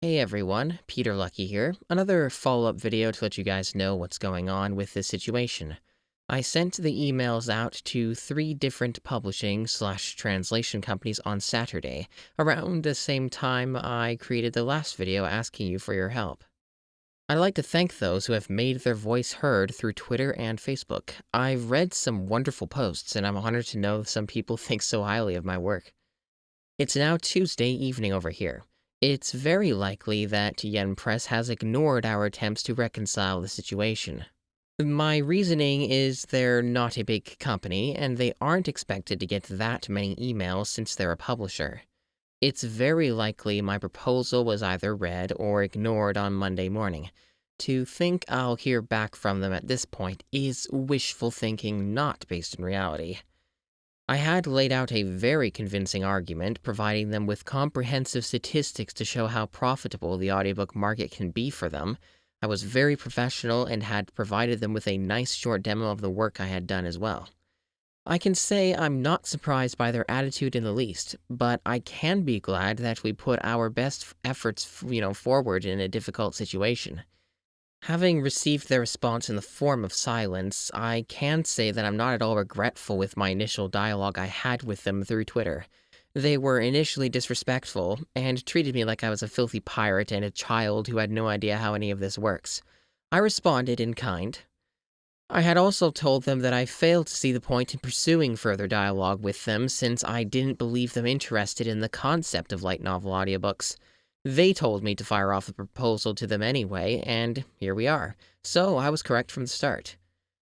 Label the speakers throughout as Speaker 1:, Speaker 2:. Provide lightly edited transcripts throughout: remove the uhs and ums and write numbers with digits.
Speaker 1: Hey everyone, Peter Lucky here. Another follow-up video to let you guys know what's going on with this situation. I sent the emails out to 3 different publishing/translation companies on Saturday, around the same time I created the last video asking you for your help. I'd like to thank those who have made their voice heard through Twitter and Facebook. I've read some wonderful posts, and I'm honored to know some people think so highly of my work. It's now Tuesday evening over here. It's very likely that Yen Press has ignored our attempts to reconcile the situation. My reasoning is they're not a big company, and they aren't expected to get that many emails since they're a publisher. It's very likely my proposal was either read or ignored on Monday morning. To think I'll hear back from them at this point is wishful thinking not based in reality. I had laid out a very convincing argument, providing them with comprehensive statistics to show how profitable the audiobook market can be for them. I was very professional and had provided them with a nice short demo of the work I had done as well. I can say I'm not surprised by their attitude in the least, but I can be glad that we put our best efforts, forward in a difficult situation. Having received their response in the form of silence, I can say that I'm not at all regretful with my initial dialogue I had with them through Twitter. They were initially disrespectful and treated me like I was a filthy pirate and a child who had no idea how any of this works. I responded in kind. I had also told them that I failed to see the point in pursuing further dialogue with them since I didn't believe them interested in the concept of light novel audiobooks. They told me to fire off the proposal to them anyway, and here we are. So I was correct from the start.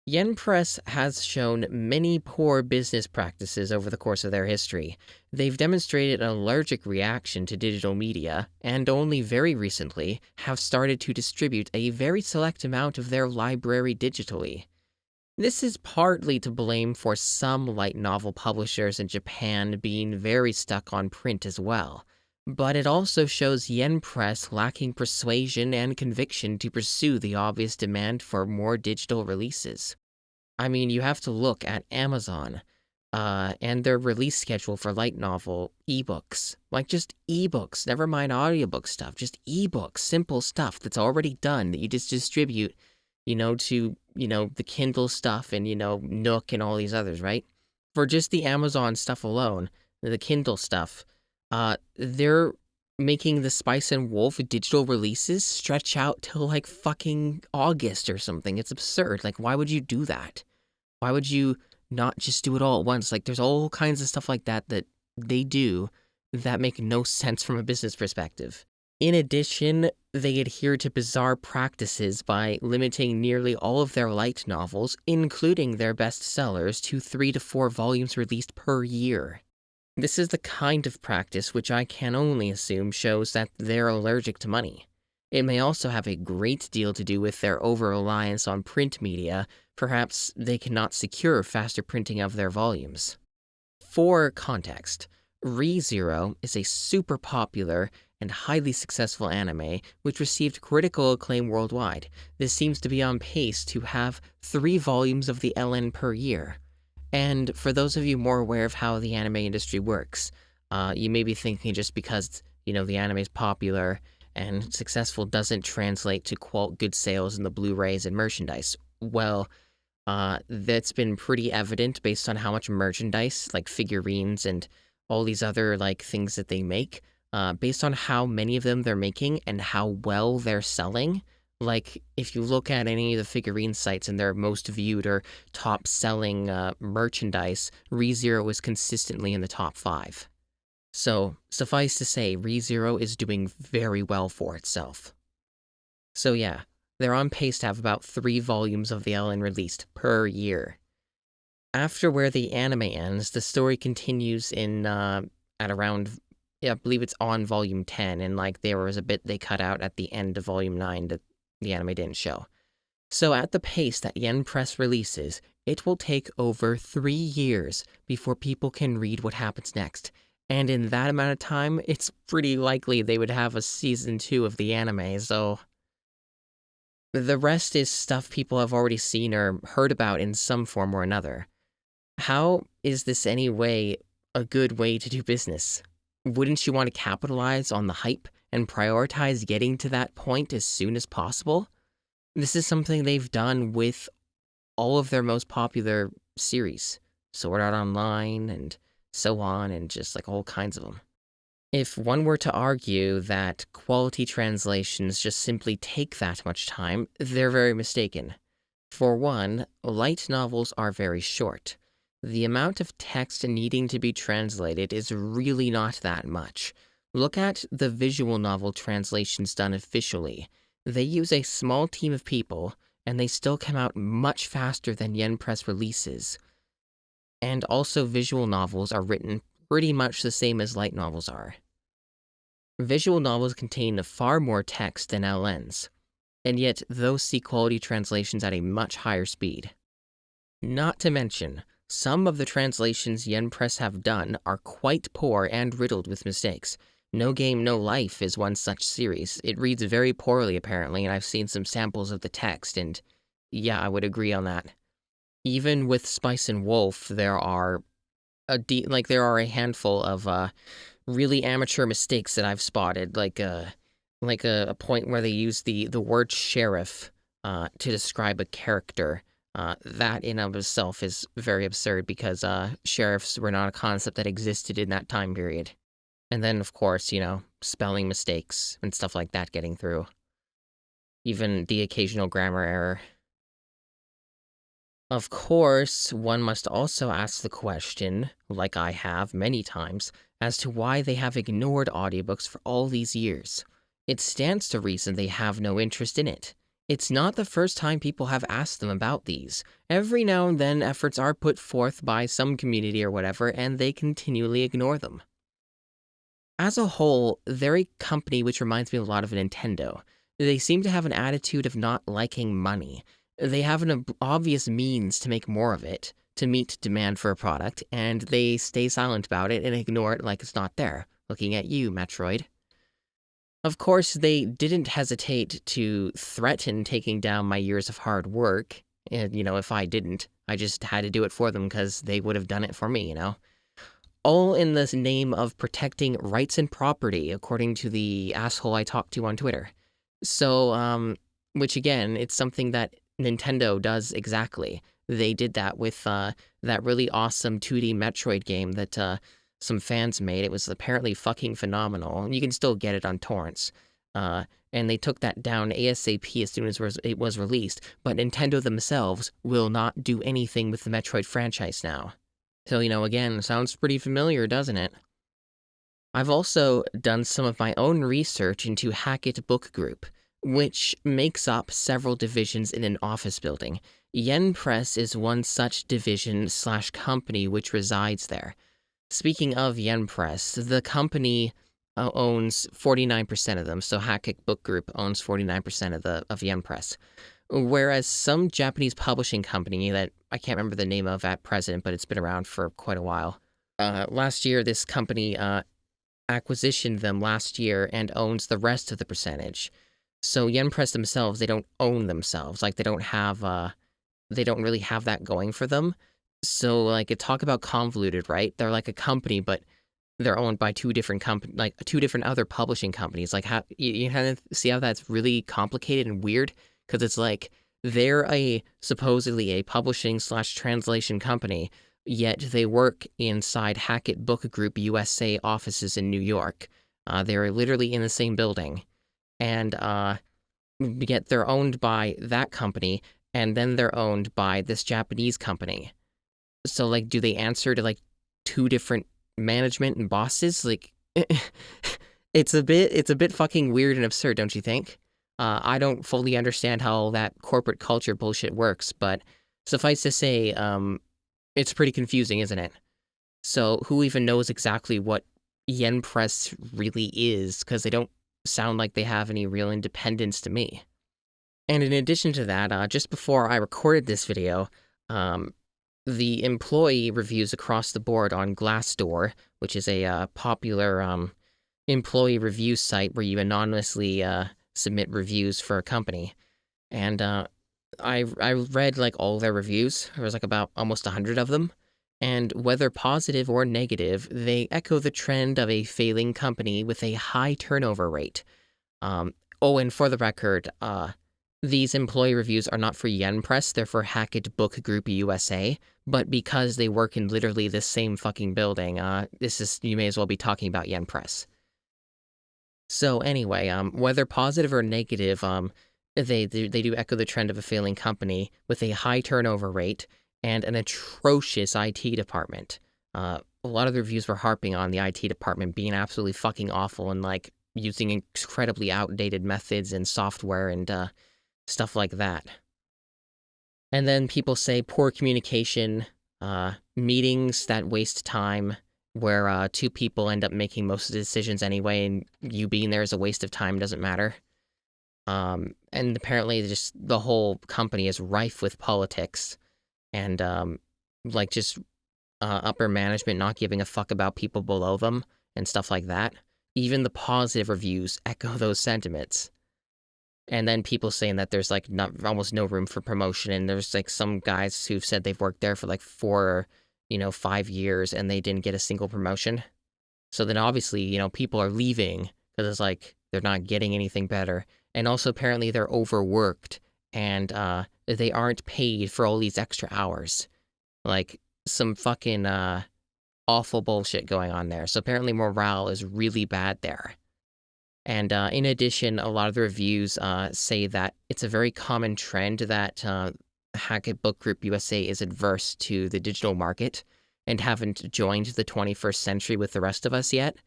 Speaker 1: Yen Press has shown many poor business practices over the course of their history. They've demonstrated an allergic reaction to digital media, and only very recently have started to distribute a very select amount of their library digitally. This is partly to blame for some light novel publishers in Japan being very stuck on print as well, but it also shows Yen Press lacking persuasion and conviction to pursue the obvious demand for more digital releases. I mean, you have to look at Amazon, and their release schedule for light novel ebooks. Like, just ebooks, never mind audiobook stuff, just ebooks, simple stuff that's already done that you just distribute, to, the Kindle stuff and, Nook and all these others, right? For just the Amazon stuff alone, the Kindle stuff, they're making the Spice and Wolf digital releases stretch out till like fucking August or something. It's absurd. Like, why would you do that? Why would you not just do it all at once? Like, there's all kinds of stuff like that that they do that make no sense from a business perspective. In addition, they adhere to bizarre practices by limiting nearly all of their light novels, including their bestsellers, to 3 to 4 volumes released per year. This is the kind of practice which I can only assume shows that they're allergic to money. It may also have a great deal to do with their over-reliance on print media. Perhaps they cannot secure faster printing of their volumes. For context, ReZero is a super popular and highly successful anime which received critical acclaim worldwide. This seems to be on pace to have 3 volumes of the LN per year. And for those of you more aware of how the anime industry works, you may be thinking just because, the anime is popular and successful doesn't translate to, quote, good sales in the Blu-rays and merchandise. Well, that's been pretty evident based on how much merchandise, like figurines and all these other, like, things that they make, based on how many of them they're making and how well they're selling. Like, if you look at any of the figurine sites and their most viewed or top selling merchandise, ReZero is consistently in the top 5. So, suffice to say, ReZero is doing very well for itself. So yeah, they're on pace to have about 3 volumes of the LN released per year. After where the anime ends, the story continues at around, I believe it's on volume 10, and like there was a bit they cut out at the end of volume 9 that the anime didn't show. So at the pace that Yen Press releases, it will take over 3 years before people can read what happens next. And in that amount of time, it's pretty likely they would have a season 2 of the anime, so the rest is stuff people have already seen or heard about in some form or another. How is this any way a good way to do business? Wouldn't you want to capitalize on the hype and prioritize getting to that point as soon as possible. This is something they've done with all of their most popular series, Sword Art Online and so on, and just like all kinds of them. If one were to argue that quality translations just simply take that much time, they're very mistaken. For one, light novels are very short. The amount of text needing to be translated is really not that much. Look at the visual novel translations done officially. They use a small team of people, and they still come out much faster than Yen Press releases. And also, visual novels are written pretty much the same as light novels are. Visual novels contain far more text than LNs, and yet those see quality translations at a much higher speed. Not to mention, some of the translations Yen Press have done are quite poor and riddled with mistakes. No Game, No Life is one such series. It reads very poorly, apparently, and I've seen some samples of the text, and yeah, I would agree on that. Even with Spice and Wolf, there are a handful of really amateur mistakes that I've spotted, like a point where they use the word sheriff to describe a character. That in of itself is very absurd because sheriffs were not a concept that existed in that time period. And then, of course, spelling mistakes and stuff like that getting through. Even the occasional grammar error. Of course, one must also ask the question, like I have many times, as to why they have ignored audiobooks for all these years. It stands to reason they have no interest in it. It's not the first time people have asked them about these. Every now and then, efforts are put forth by some community or whatever, and they continually ignore them. As a whole, they're a company which reminds me a lot of Nintendo. They seem to have an attitude of not liking money. They have an obvious means to make more of it, to meet demand for a product, and they stay silent about it and ignore it like it's not there. Looking at you, Metroid. Of course, they didn't hesitate to threaten taking down my years of hard work. And, if I didn't, I just had to do it for them because they would have done it for me, All in the name of protecting rights and property, according to the asshole I talked to on Twitter. So, which again, it's something that Nintendo does exactly. They did that with that really awesome 2D Metroid game that some fans made. It was apparently fucking phenomenal. You can still get it on torrents. And they took that down ASAP as soon as it was released. But Nintendo themselves will not do anything with the Metroid franchise now. So, again, sounds pretty familiar, doesn't it? I've also done some of my own research into Hackett Book Group, which makes up several divisions in an office building. Yen Press is one such division/company which resides there. Speaking of Yen Press, the company owns 49% of them, so Hackett Book Group owns 49% of Yen Press. Whereas some Japanese publishing company that I can't remember the name of at present, but it's been around for quite a while. Last year, this company acquisitioned them last year and owns the rest of the percentage. So Yen Press themselves, they don't own themselves. Like, they don't really have that going for them. So, like, talk about convoluted, right? They're like a company, but they're owned by two different other publishing companies. Like, how you kind of see how that's really complicated and weird? Because it's like, they're supposedly a publishing/translation company, yet they work inside Hackett Book Group USA offices in New York. They're literally in the same building. And yet they're owned by that company, and then they're owned by this Japanese company. So, like, do they answer to, like, two different management and bosses? Like, it's a bit fucking weird and absurd, don't you think? I don't fully understand how that corporate culture bullshit works, but suffice to say, it's pretty confusing, isn't it? So who even knows exactly what Yen Press really is, because they don't sound like they have any real independence to me. And in addition to that, just before I recorded this video, the employee reviews across the board on Glassdoor, which is a popular employee review site where you anonymously submit reviews for a company. And I read, like, all their reviews. There was, like, about almost 100 of them. And whether positive or negative, they echo the trend of a failing company with a high turnover rate. Um, oh, and for the record, these employee reviews are not for Yen Press, they're for Hackett Book Group USA, but because they work in literally the same fucking building, you may as well be talking about Yen Press. So anyway, whether positive or negative, they do echo the trend of a failing company with a high turnover rate and an atrocious IT department. A lot of the reviews were harping on the IT department being absolutely fucking awful and like using incredibly outdated methods and software and stuff like that. And then people say poor communication, meetings that waste time, where two people end up making most of the decisions anyway, and you being there is a waste of time, doesn't matter. And apparently, just the whole company is rife with politics and like just upper management not giving a fuck about people below them and stuff like that. Even the positive reviews echo those sentiments. And then people saying that there's like not almost no room for promotion, and there's like some guys who've said they've worked there for like 5 years and they didn't get a single promotion. So then obviously, people are leaving because it's like they're not getting anything better. And also apparently they're overworked and they aren't paid for all these extra hours. Like some fucking awful bullshit going on there. So apparently morale is really bad there. And in addition, a lot of the reviews say that it's a very common trend that Hackett Book Group USA is adverse to the digital market and haven't joined the 21st century with the rest of us yet,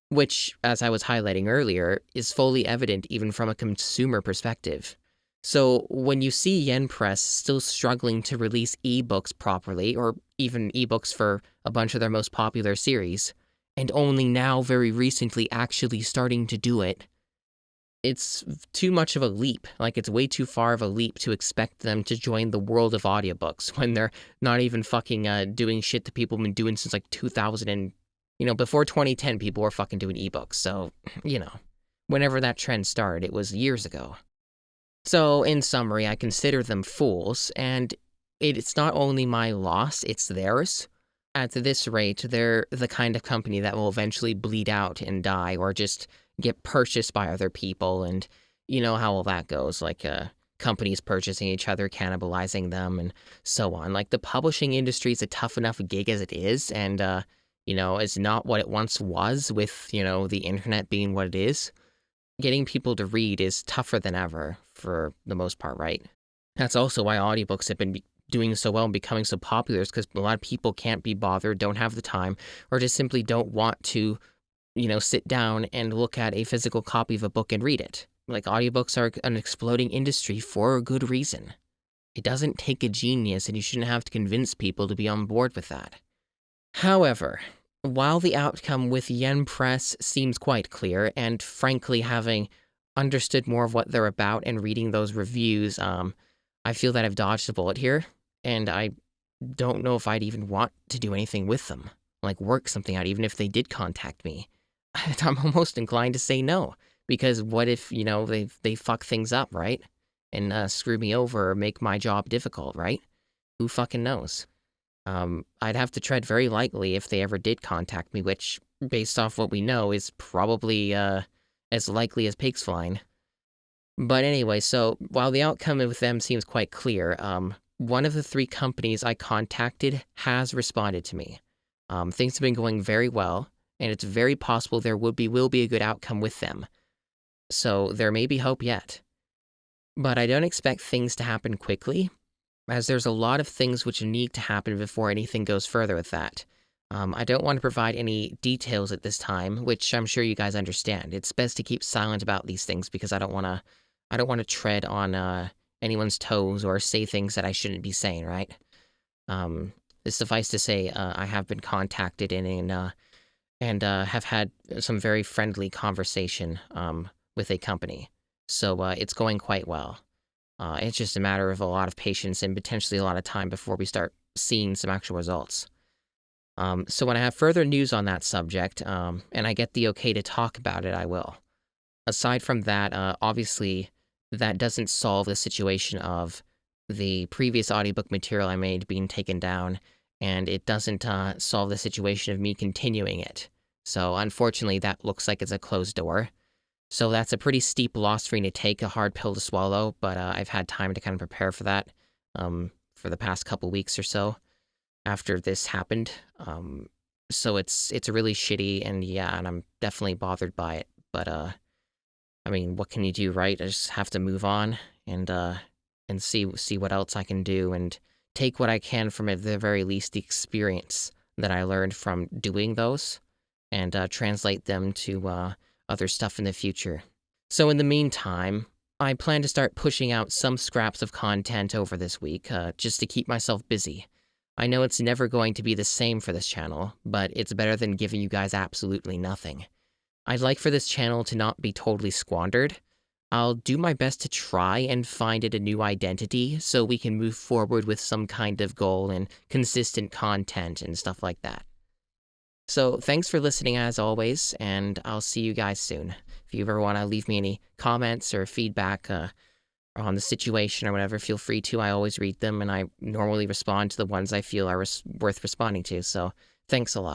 Speaker 1: which, as I was highlighting earlier, is fully evident even from a consumer perspective. So when you see Yen Press still struggling to release ebooks properly, or even ebooks for a bunch of their most popular series, and only now very recently actually starting to do it, it's too much of a leap. Like, it's way too far of a leap to expect them to join the world of audiobooks when they're not even fucking doing shit that people have been doing since like 2000 and, before 2010, people were fucking doing ebooks. So, whenever that trend started, it was years ago. So, in summary, I consider them fools, and it's not only my loss, it's theirs. At this rate, they're the kind of company that will eventually bleed out and die, or just get purchased by other people, and you know how all that goes, like companies purchasing each other, cannibalizing them, and so on. Like, the publishing industry is a tough enough gig as it is, and it's not what it once was with, the internet being what it is. Getting people to read is tougher than ever, for the most part, right? That's also why audiobooks have been doing so well and becoming so popular, is because a lot of people can't be bothered, don't have the time, or just simply don't want to, sit down and look at a physical copy of a book and read it. Like, audiobooks are an exploding industry for a good reason. It doesn't take a genius, and you shouldn't have to convince people to be on board with that. However, while the outcome with Yen Press seems quite clear, and frankly, having understood more of what they're about and reading those reviews, I feel that I've dodged a bullet here, and I don't know if I'd even want to do anything with them, like work something out, even if they did contact me. I'm almost inclined to say no, because what if, they fuck things up, right? And screw me over or make my job difficult, right? Who fucking knows? I'd have to tread very lightly if they ever did contact me, which, based off what we know, is probably as likely as pigs flying. But anyway, so while the outcome with them seems quite clear, one of the 3 companies I contacted has responded to me. Things have been going very well, and it's very possible there will be a good outcome with them. So there may be hope yet. But I don't expect things to happen quickly, as there's a lot of things which need to happen before anything goes further with that. I don't want to provide any details at this time, which I'm sure you guys understand. It's best to keep silent about these things because I don't want to tread on anyone's toes or say things that I shouldn't be saying, right? Suffice to say, I have been contacted and have had some very friendly conversation with a company. So it's going quite well. It's just a matter of a lot of patience and potentially a lot of time before we start seeing some actual results. So when I have further news on that subject, and I get the okay to talk about it, I will. Aside from that, obviously, that doesn't solve the situation of the previous audiobook material I made being taken down, and it doesn't solve the situation of me continuing it. So unfortunately, that looks like it's a closed door. So that's a pretty steep loss for me to take, a hard pill to swallow, but I've had time to kind of prepare for that for the past couple weeks or so after this happened. So it's really shitty, and yeah, and I'm definitely bothered by it. But I mean, what can you do, right? I just have to move on and see what else I can do and take what I can from, at the very least, the experience that I learned from doing those, and translate them to other stuff in the future. So in the meantime, I plan to start pushing out some scraps of content over this week, just to keep myself busy. I know it's never going to be the same for this channel, but it's better than giving you guys absolutely nothing. I'd like for this channel to not be totally squandered. I'll do my best to try and find it a new identity so we can move forward with some kind of goal and consistent content and stuff like that. So thanks for listening as always, and I'll see you guys soon. If you ever want to leave me any comments or feedback on the situation or whatever, feel free to. I always read them, and I normally respond to the ones I feel are worth responding to, so thanks a lot.